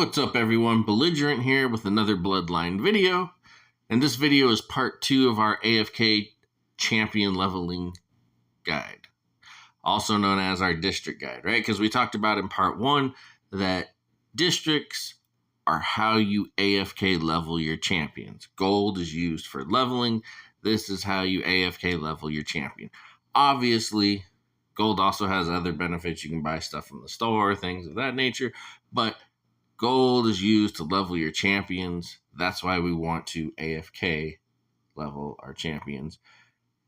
What's up, everyone? Belligerent here with another Bloodline video. And this video is part 2 of our AFK champion leveling guide, also known as our district guide, right? Because we talked about in part 1 that districts are how you AFK level your champions. Gold is used for leveling. This is how you AFK level your champion. Obviously, gold also has other benefits. You can buy stuff from the store, things of that nature, but gold is used to level your champions. That's why we want to AFK level our champions.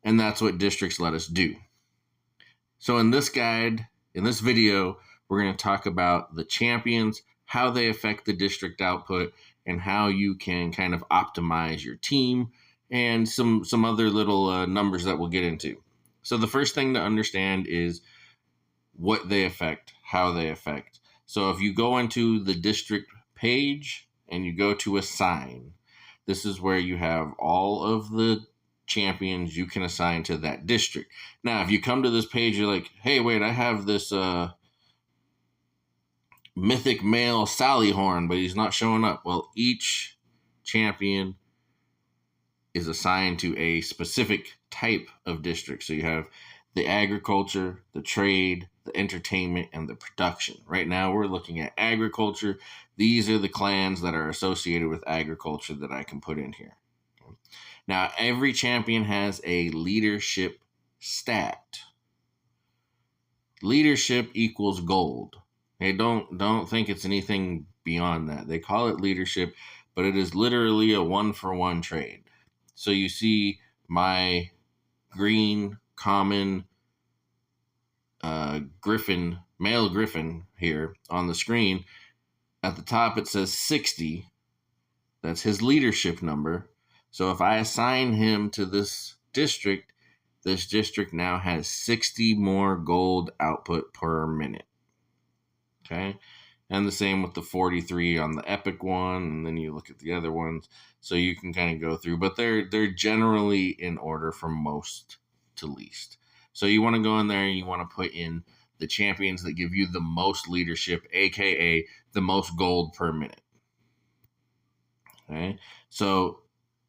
And that's what districts let us do. So in this guide, in this video, we're going to talk about the champions, how they affect the district output, and how you can kind of optimize your team, and some other little numbers that we'll get into. So the first thing to understand is what they affect, how they affect. So if you go into the district page and you go to assign, this is where you have all of the champions you can assign to that district. Now, if you come to this page, you're like, hey, wait, I have this mythic male Sally Horn, but he's not showing up. Well, each champion is assigned to a specific type of district. So you have the agriculture, the trade, the entertainment, and the production. Right now, we're looking at agriculture. These are the clans that are associated with agriculture that I can put in here. Okay. Now, every champion has a leadership stat. Leadership equals gold. Hey, don't think it's anything beyond that. They call it leadership, but it is literally a 1-for-1 trade. So you see my green common griffin, male griffin here on the screen. At the top it says 60. That's his leadership number. So if I assign him to this district now has 60 more gold output per minute. Okay. And the same with the 43 on the epic one, and then you look at the other ones. So you can kind of go through, but they're generally in order from most to least. So you want to go in there and you want to put in the champions that give you the most leadership, aka the most gold per minute. Okay, so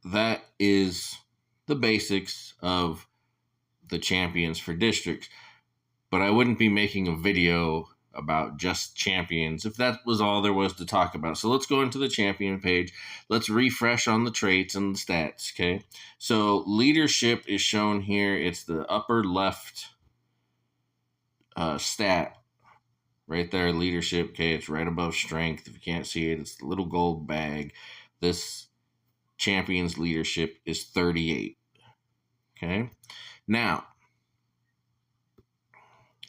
that is the basics of the champions for districts. But I wouldn't be making a video about just champions if that was all there was to talk about. So let's go into the champion page. Let's refresh on the traits and the stats. Okay, so leadership is shown here. It's the upper left stat right there, leadership. Okay, it's right above strength. If you can't see it, it's the little gold bag. This champion's leadership is 38. Okay, now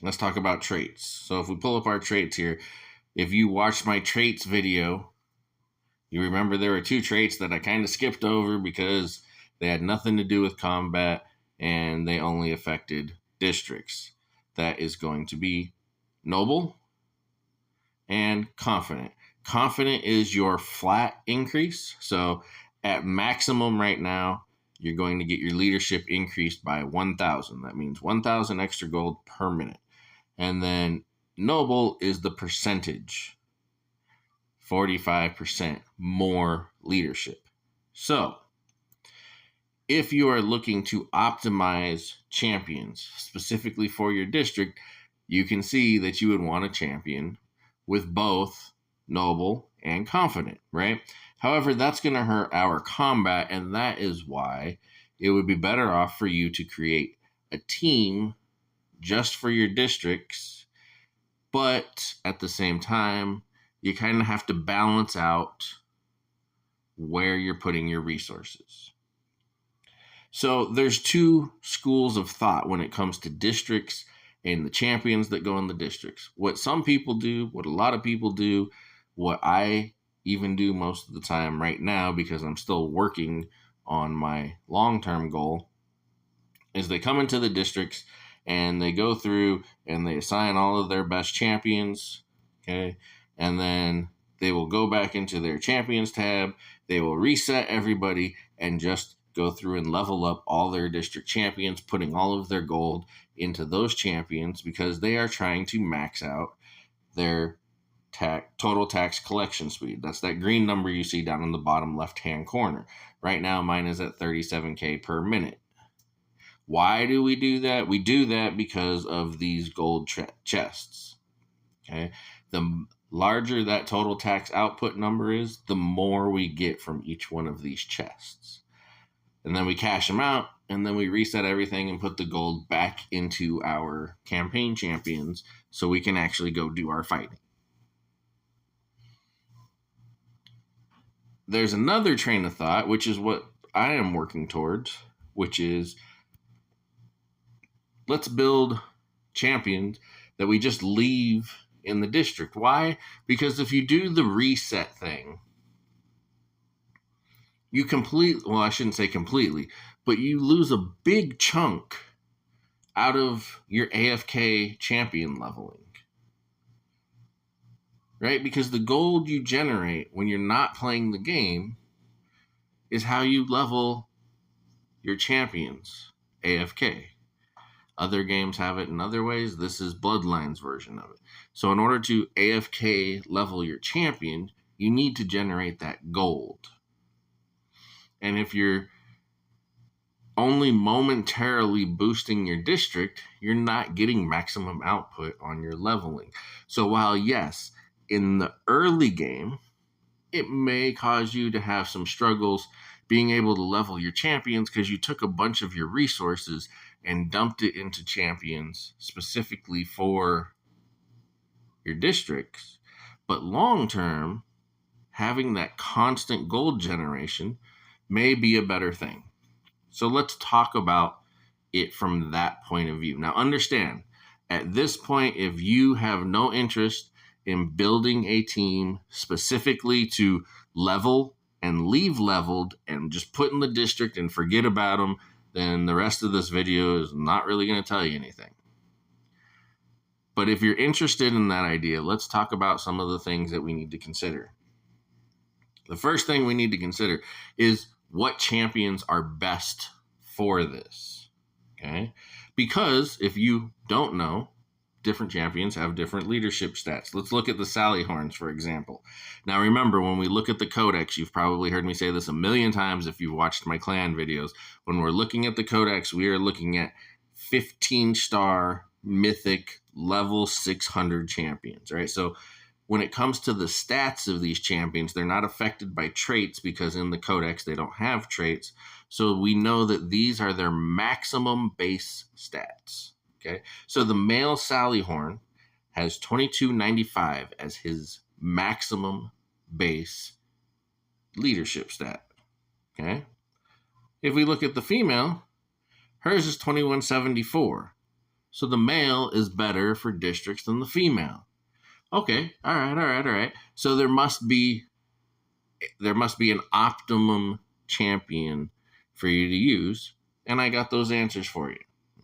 let's talk about traits. So if we pull up our traits here, if you watched my traits video, you remember there were 2 traits that I kind of skipped over because they had nothing to do with combat and they only affected districts. That is going to be noble and confident. Confident is your flat increase. So at maximum right now, you're going to get your leadership increased by 1,000. That means 1,000 extra gold per minute. And then noble is the percentage, 45% more leadership. So if you are looking to optimize champions specifically for your district, you can see that you would want a champion with both noble and confident, right? However, that's going to hurt our combat, and that is why it would be better off for you to create a team just for your districts, but at the same time, you kind of have to balance out where you're putting your resources. So there's 2 schools of thought when it comes to districts and the champions that go in the districts. What some people do, what a lot of people do, what I even do most of the time right now because I'm still working on my long-term goal, is they come into the districts and they go through and they assign all of their best champions, okay? And then they will go back into their champions tab. They will reset everybody and just go through and level up all their district champions, putting all of their gold into those champions because they are trying to max out their total tax collection speed. That's that green number you see down in the bottom left-hand corner. Right now, mine is at 37K per minute. Why do we do that? We do that because of these gold chests. Okay, the larger that total tax output number is, the more we get from each one of these chests. And then we cash them out, and then we reset everything and put the gold back into our campaign champions so we can actually go do our fighting. There's another train of thought, which is what I am working towards, which is let's build champions that we just leave in the district. Why? Because if you do the reset thing, I shouldn't say completely, but you lose a big chunk out of your AFK champion leveling. Right? Because the gold you generate when you're not playing the game is how you level your champions AFK. Other games have it in other ways. This is Bloodline's version of it. So in order to AFK level your champion, you need to generate that gold. And if you're only momentarily boosting your district, you're not getting maximum output on your leveling. So while, yes, in the early game, it may cause you to have some struggles being able to level your champions because you took a bunch of your resources and dumped it into champions specifically for your districts. But long term, having that constant gold generation may be a better thing. So let's talk about it from that point of view. Now understand, at this point, if you have no interest in building a team specifically to level and leave leveled and just put in the district and forget about them, then the rest of this video is not really going to tell you anything. But if you're interested in that idea, let's talk about some of the things that we need to consider. The first thing we need to consider is what champions are best for this. Okay? Because if you don't know, different champions have different leadership stats. Let's look at the Sally Horns, for example. Now, remember, when we look at the Codex, you've probably heard me say this a million times if you've watched my clan videos. When we're looking at the Codex, we are looking at 15-star mythic level 600 champions, right? So when it comes to the stats of these champions, they're not affected by traits because in the Codex, they don't have traits. So we know that these are their maximum base stats. Okay, so the male Sally Horn has 2295 as his maximum base leadership stat. Okay, if we look at the female, hers is 2174. So the male is better for districts than the female. Okay, all right. So there must be an optimum champion for you to use, and I got those answers for you.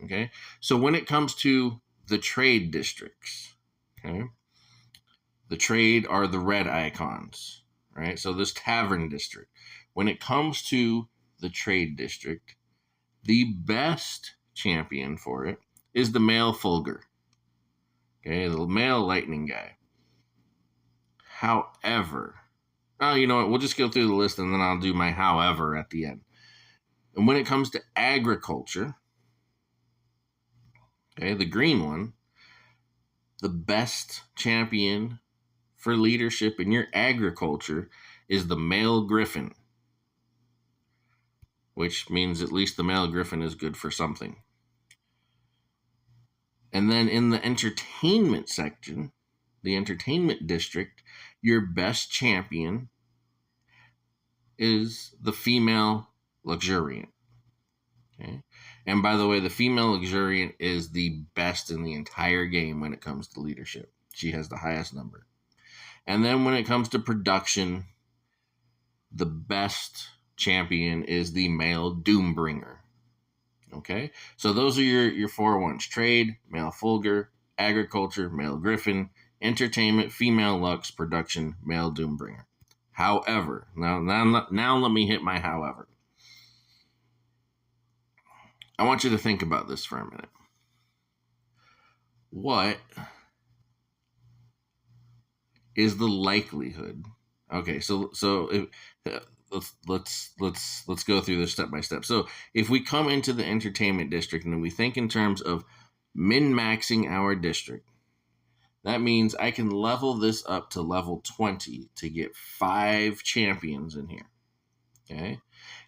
Okay, so when it comes to the trade districts, okay, the trade are the red icons, right? So this tavern district, when it comes to the trade district, the best champion for it is the male Fulgur, okay, the male lightning guy. However, you know what? We'll just go through the list and then I'll do my however at the end. And when it comes to agriculture, okay, the green one, the best champion for leadership in your agriculture is the male griffin, which means at least the male griffin is good for something. And then in the entertainment section, the entertainment district, your best champion is the female luxuriant. Okay. And by the way, the female luxuriant is the best in the entire game when it comes to leadership. She has the highest number. And then when it comes to production, the best champion is the male Doombringer. Okay, so those are your 4 ones: trade, male Fulgur; agriculture, male Griffin; entertainment, female Lux; production, male Doombringer. However, now let me hit my however. I want you to think about this for a minute. What is the likelihood. Okay, so if, let's go through this step by step. So if we come into the entertainment district and we think in terms of min-maxing our district, that means I can level this up to level 20 to get 5 champions in here. Okay,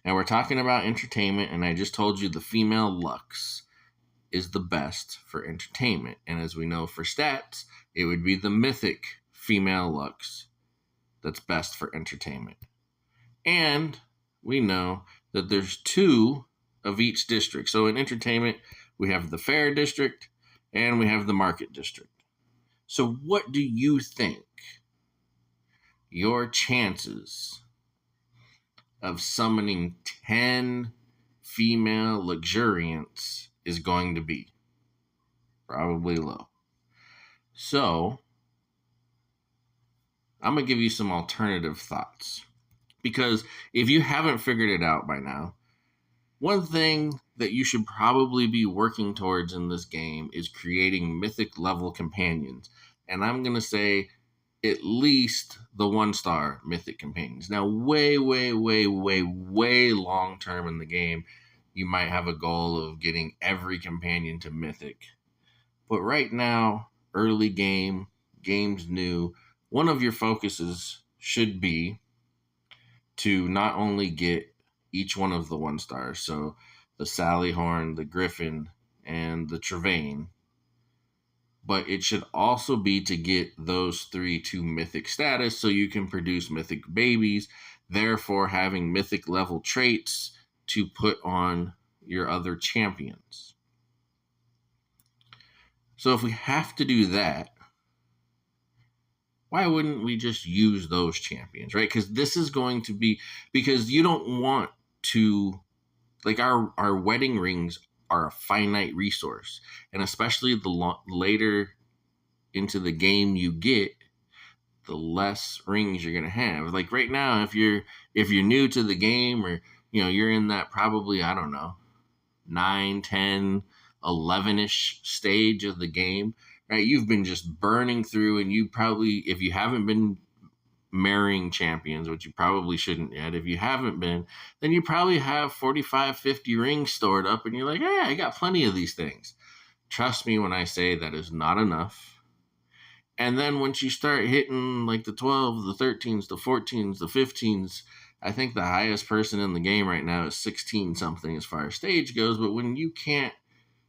now we're talking about entertainment, and I just told you the female Lux is the best for entertainment, and as we know for stats, it would be the mythic female Lux that's best for entertainment. And we know that there's 2 of each district. So in entertainment, we have the fair district and we have the market district. So what do you think your chances of summoning 10 female luxuriants is going to be? Probably low. So I'm going to give you some alternative thoughts. Because if you haven't figured it out by now, one thing that you should probably be working towards in this game is creating mythic level companions. And I'm going to say at least the 1-star mythic companions. Now, way long term in the game, you might have a goal of getting every companion to mythic. But right now, early game, game's new, one of your focuses should be to not only get each one of the 1-stars, so the Sally Horn, the Griffin, and the Trevane, but it should also be to get those 3 to mythic status so you can produce mythic babies, therefore having mythic level traits to put on your other champions. So if we have to do that, why wouldn't we just use those champions, right? Because this is going to be, because you don't want to, like our wedding rings are a finite resource. And especially the later into the game you get, the less rings you're going to have. Like right now, if you're new to the game, or, you're in that probably, I don't know, 9, 10, 11-ish stage of the game, right? You've been just burning through, and you probably, if you haven't been marrying champions, which you probably shouldn't yet, if you haven't been, then you probably have 45, 50 rings stored up, and you're like, hey, I got plenty of these things. Trust me when I say that is not enough. And then once you start hitting like the 12, the 13s, the 14s, the 15s, I think the highest person in the game right now is 16 something as far as stage goes. But when you can't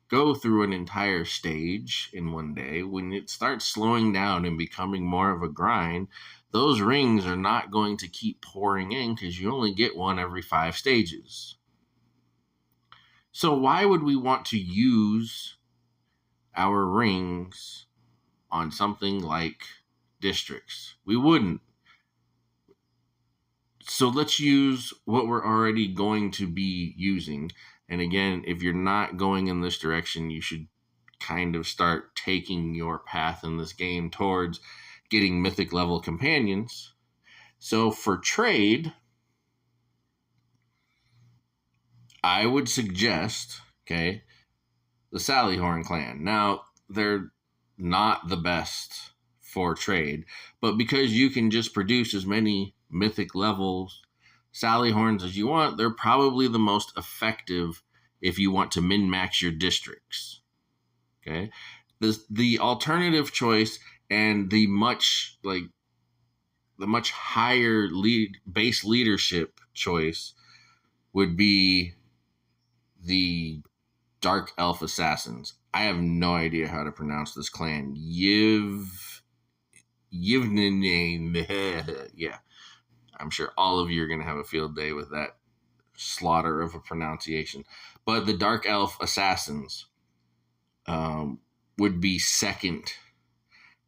go through an entire stage in one day, when it starts slowing down and becoming more of a grind, those rings are not going to keep pouring in because you only get one every 5 stages. So why would we want to use our rings on something like districts? We wouldn't. So let's use what we're already going to be using. And again, if you're not going in this direction, you should kind of start taking your path in this game towards getting mythic level companions. So for trade, I would suggest, the Sally Horn clan. Now, they're not the best for trade, but because you can just produce as many mythic levels Sally Horns as you want, they're probably the most effective if you want to min-max your districts. Okay? The alternative choice and the much higher base leadership choice would be the Dark Elf Assassins. I have no idea how to pronounce this clan. Yivnine. Yeah. I'm sure all of you are going to have a field day with that slaughter of a pronunciation. But the Dark Elf Assassins would be second.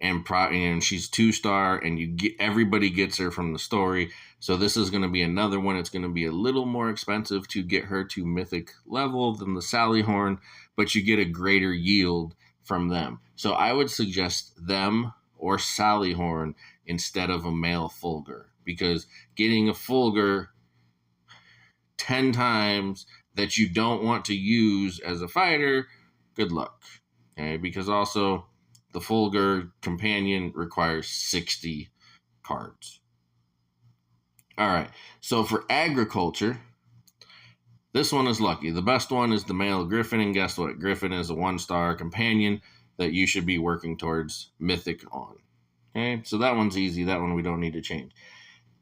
And she's 2-star, and everybody gets her from the story. So this is going to be another one. It's going to be a little more expensive to get her to mythic level than the Sally Horn, but you get a greater yield from them. So I would suggest them or Sally Horn instead of a male Fulgur, because getting a Fulgur 10 times that you don't want to use as a fighter, good luck. Okay, because also the Fulgur companion requires 60 cards. All right, so for agriculture, this one is lucky. The best one is the male Griffin, and guess what? Griffin is a 1-star companion that you should be working towards Mythic on. Okay, so that one's easy. That one we don't need to change.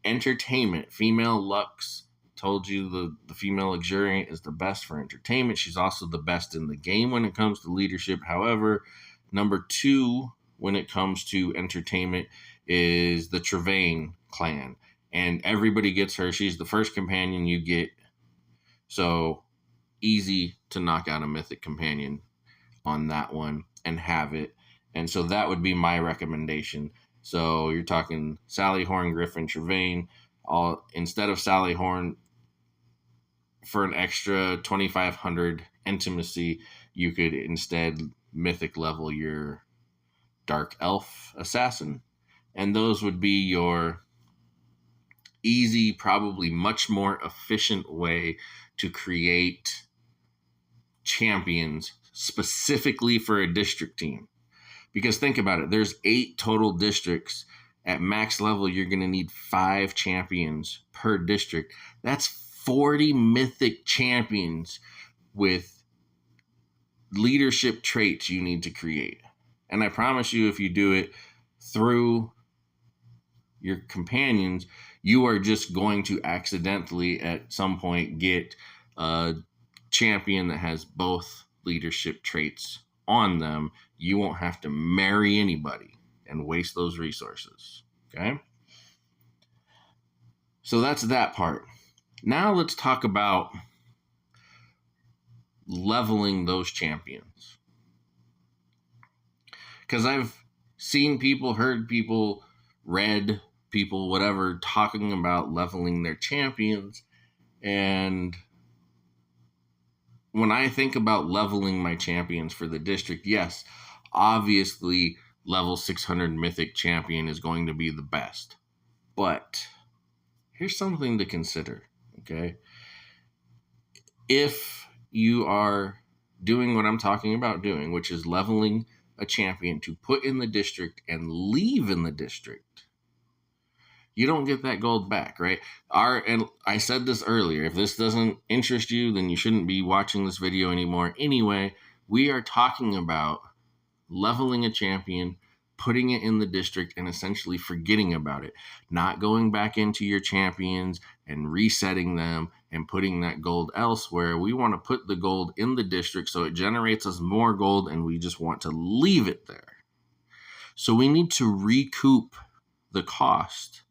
Entertainment, female Lux. Told you the female Luxuriant is the best for entertainment. She's also the best in the game when it comes to leadership. However, number 2 when it comes to entertainment is the Trevane clan. And everybody gets her. She's the first companion you get. So easy to knock out a Mythic companion on that one and have it. And so that would be my recommendation. So you're talking Sally Horn, Griffin, Trevane. Instead of Sally Horn, for an extra 2,500 intimacy, you could instead Mythic level your Dark Elf Assassin. And those would be your easy, probably much more efficient way to create champions specifically for a district team. Because think about it, there's 8 total districts. At max level, you're going to need 5 champions per district. That's 40 Mythic champions with leadership traits you need to create. And I promise you, if you do it through your companions, you are just going to accidentally at some point get a champion that has both leadership traits on them. You won't have to marry anybody and waste those resources. Okay? So that's that part. Now let's talk about leveling those champions. Because I've seen people, heard people, read people, whatever, talking about leveling their champions. And when I think about leveling my champions for the district, yes, obviously level 600 Mythic champion is going to be the best. But here's something to consider, okay? If you are doing what I'm talking about doing, which is leveling a champion to put in the district and leave in the district, you don't get that gold back, right? And I said this earlier, if this doesn't interest you, then you shouldn't be watching this video anymore. Anyway, we are talking about leveling a champion, putting it in the district, and essentially forgetting about it. Not going back into your champions and resetting them and putting that gold elsewhere. We want to put the gold in the district so it generates us more gold, and we just want to leave it there. So we need to recoup the cost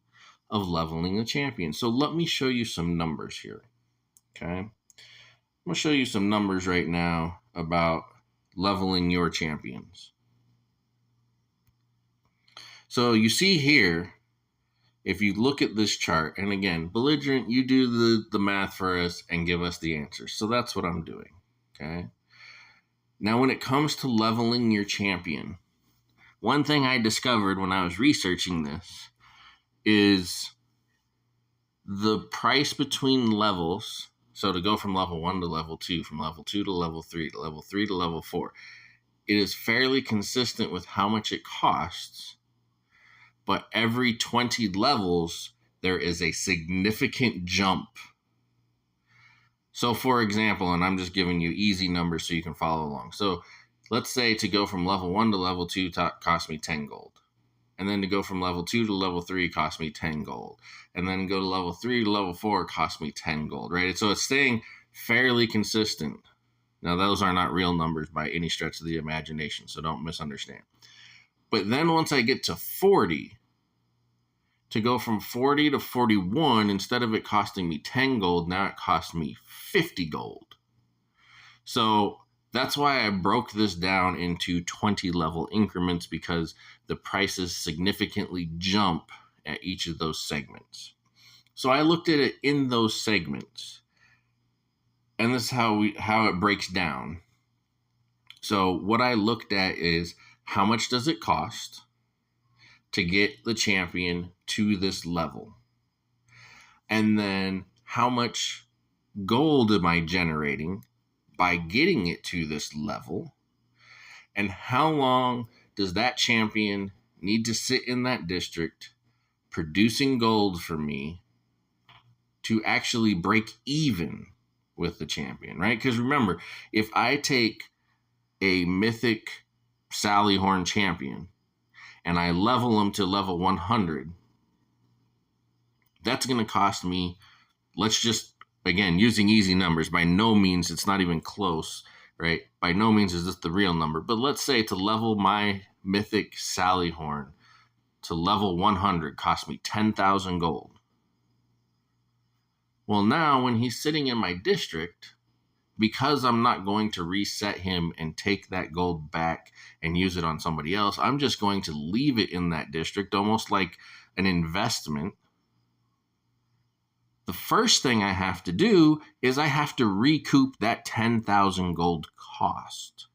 of leveling a champion. So let me show you some numbers here. Okay? I'm going to show you some numbers right now about leveling your champions. So you see here, if you look at this chart, and again, Belligerent, you do the math for us and give us the answers. So that's what I'm doing, okay? Now, when it comes to leveling your champion, one thing I discovered when I was researching this is the price between levels. So to go from level 1 to level 2, from level 2 to level 3, to level 3 to level 4, it is fairly consistent with how much it costs. But every 20 levels, there is a significant jump. So for example, and I'm just giving you easy numbers so you can follow along. So let's say to go from level 1 to level 2 cost me 10 gold. And then to go from level 2 to level 3 cost me 10 gold. And then go to level 3 to level 4 cost me 10 gold, right? So it's staying fairly consistent. Now, those are not real numbers by any stretch of the imagination, so don't misunderstand. But then once I get to 40, to go from 40 to 41, instead of it costing me 10 gold, now it costs me 50 gold. So that's why I broke this down into 20 level increments, because the prices significantly jump at each of those segments. So I looked at it in those segments, and this is how it breaks down. So what I looked at is how much does it cost to get the champion to this level? And then how much gold am I generating by getting it to this level? And how long does that champion need to sit in that district, producing gold for me to actually break even with the champion, right? Because remember, if I take a mythic Sally Horn champion and I level him to level 100, that's going to cost me, let's just, again, using easy numbers, by no means, it's not even close, right? By no means is this the real number, but let's say to level my mythic Sally Horn to level 100 cost me 10,000 gold. Well, now when he's sitting in my district, because I'm not going to reset him and take that gold back and use it on somebody else, I'm just going to leave it in that district, almost like an investment. The first thing I have to do is I have to recoup that 10,000 gold cost.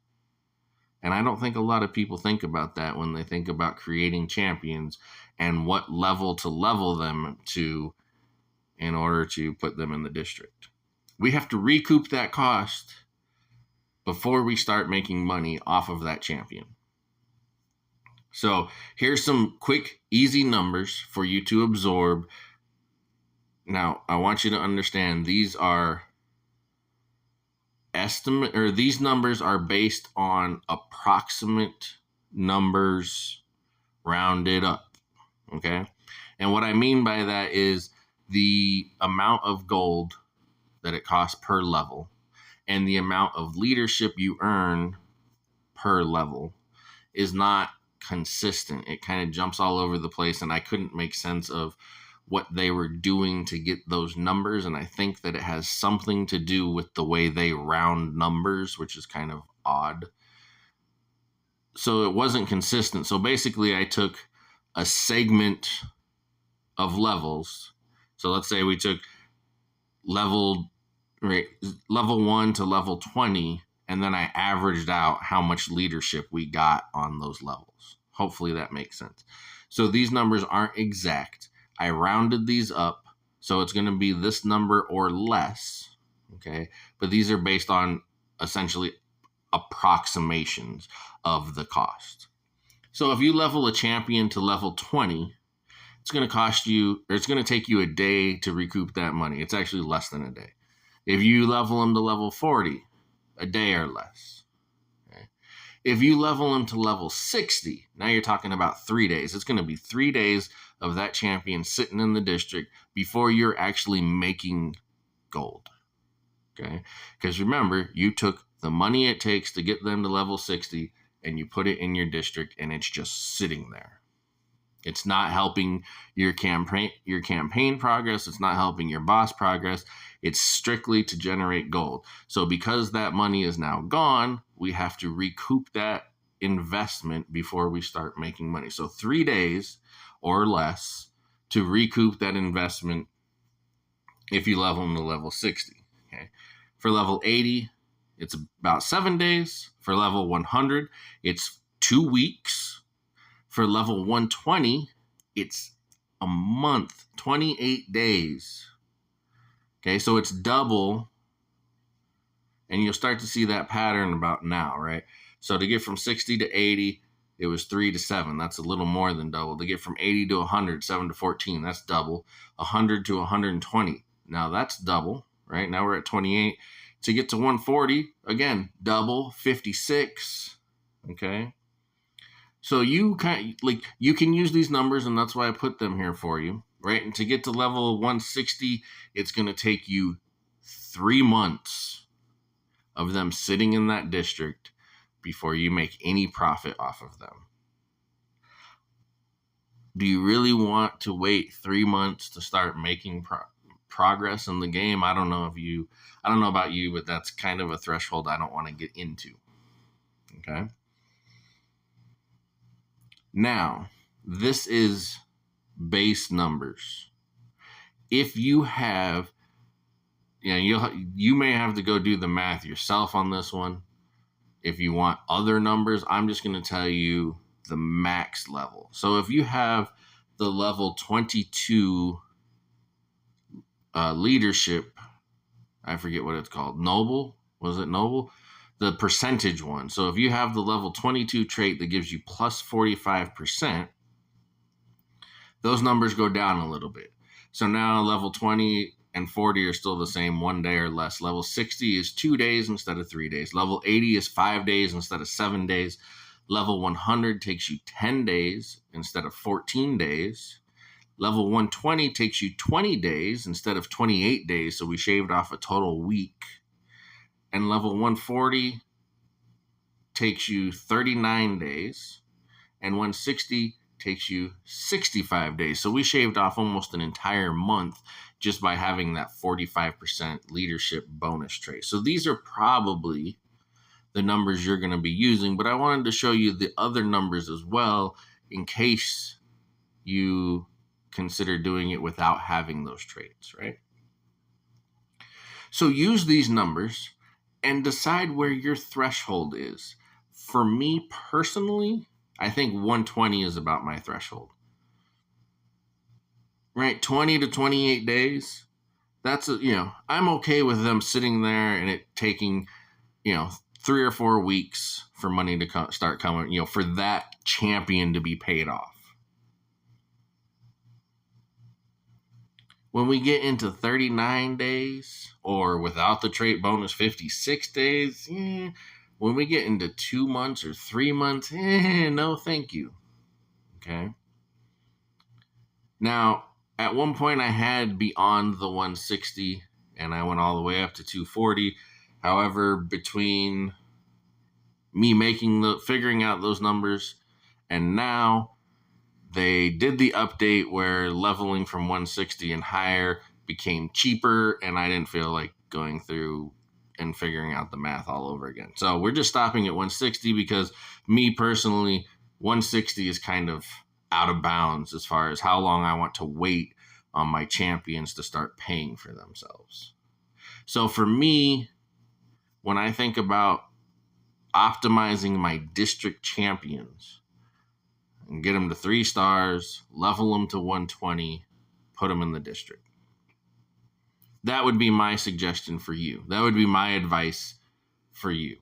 And I don't think a lot of people think about that when they think about creating champions and what level to level them to in order to put them in the district. We have to recoup that cost before we start making money off of that champion. So here's some quick, easy numbers for you to absorb. Now, I want you to understand these are these numbers are based on approximate numbers rounded up. Okay? And what I mean by that is the amount of gold that it costs per level and the amount of leadership you earn per level is not consistent. It kind of jumps all over the place, and I couldn't make sense of what they were doing to get those numbers, and I think that it has something to do with the way they round numbers, which is kind of odd. So it wasn't consistent. So basically I took a segment of levels. So let's say we took level 1 to level 20, and then I averaged out how much leadership we got on those levels. Hopefully that makes sense. So these numbers aren't exact. I rounded these up, so it's going to be this number or less, okay? But these are based on essentially approximations of the cost. So if you level a champion to level 20, it's going to cost you, or it's going to take you a day to recoup that money. It's actually less than a day. If you level them to level 40, a day or less. Okay? If you level them to level 60, now you're talking about 3 days. It's going to be 3 days of that champion sitting in the district before you're actually making gold. Okay? Because remember, you took the money it takes to get them to level 60 and you put it in your district, and it's just sitting there. It's not helping your campaign progress. It's not helping your boss progress. It's strictly to generate gold. So because that money is now gone, we have to recoup that investment before we start making money. So 3 days or less to recoup that investment if you level them to level 60. Okay. For level 80, it's about 7 days. For level 100, it's 2 weeks. For level 120, it's a month, 28 days. Okay, so it's double, and you'll start to see that pattern about now, right? So to get from 60 to 80, it was 3 to 7. That's a little more than double. To get from 80 to 100, 7 to 14, that's double. 100 to 120, now that's double, right? Now we're at 28. To get to 140, again, double, 56, okay? So you can use these numbers, and that's why I put them here for you, right? And to get to level 160, it's going to take you 3 months of them sitting in that district before you make any profit off of them. Do you really want to wait 3 months to start making progress in the game? I don't know about you, but that's kind of a threshold I don't want to get into. Okay. Now, this is base numbers. If you have, you may have to go do the math yourself on this one. If you want other numbers, I'm just going to tell you the max level. So if you have the level 22 leadership, I forget what it's called. Noble? Was it Noble? The percentage one. So if you have the level 22 trait that gives you plus 45%, those numbers go down a little bit. So now level 20 and 40 are still the same, 1 day or less. Level 60 is 2 days instead of 3 days. Level 80 is 5 days instead of 7 days. Level 100 takes you 10 days instead of 14 days. Level 120 takes you 20 days instead of 28 days, so we shaved off a total week. And level 140 takes you 39 days, and 160 takes you 65 days. So we shaved off almost an entire month just by having that 45% leadership bonus trait. So these are probably the numbers you're going to be using, but I wanted to show you the other numbers as well in case you consider doing it without having those traits, right? So use these numbers and decide where your threshold is. For me personally, I think 120 is about my threshold. Right? 20 to 28 days. That's, I'm okay with them sitting there and it taking, 3 or 4 weeks for money to start coming, for that champion to be paid off. When we get into 39 days or without the trait bonus 56 days, when we get into 2 months or 3 months, no thank you. Okay. Now, at one point I had beyond the 160 and I went all the way up to 240. However, between me figuring out those numbers and now they did the update where leveling from 160 and higher became cheaper, and I didn't feel like going through and figuring out the math all over again. So we're just stopping at 160 because me personally, 160 is kind of out of bounds as far as how long I want to wait on my champions to start paying for themselves. So for me, when I think about optimizing my district champions and get them to 3 stars, level them to 120, put them in the district. That would be my suggestion for you. That would be my advice for you.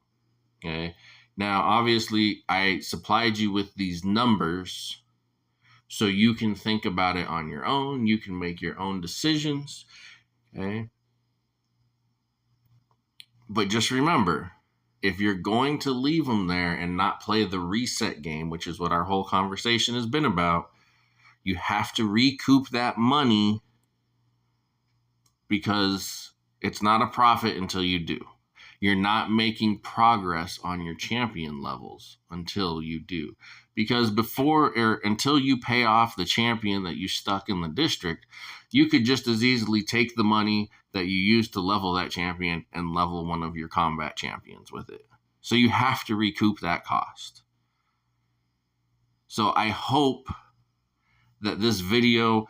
Okay. Now, obviously, I supplied you with these numbers so you can think about it on your own. You can make your own decisions. Okay. But just remember, if you're going to leave them there and not play the reset game, which is what our whole conversation has been about, you have to recoup that money because it's not a profit until you do. You're not making progress on your champion levels until you do. Because until you pay off the champion that you stuck in the district, you could just as easily take the money that you used to level that champion and level one of your combat champions with it. So you have to recoup that cost. So I hope that this video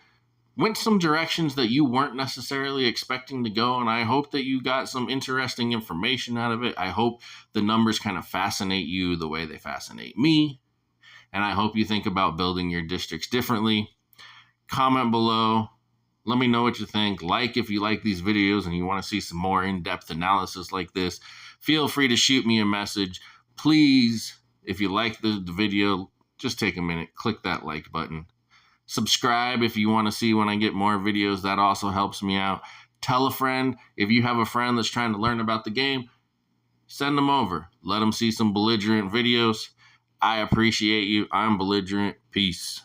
went some directions that you weren't necessarily expecting to go, and I hope that you got some interesting information out of it. I hope the numbers kind of fascinate you the way they fascinate me, and I hope you think about building your districts differently. Comment below. Let me know what you think. Like if you like these videos and you want to see some more in-depth analysis like this. Feel free to shoot me a message. Please, if you like the video, just take a minute, click that like button. Subscribe if you want to see when I get more videos. That also helps me out. Tell a friend. If you have a friend that's trying to learn about the game, send them over. Let them see some belligerent videos. I appreciate you. I'm belligerent. Peace.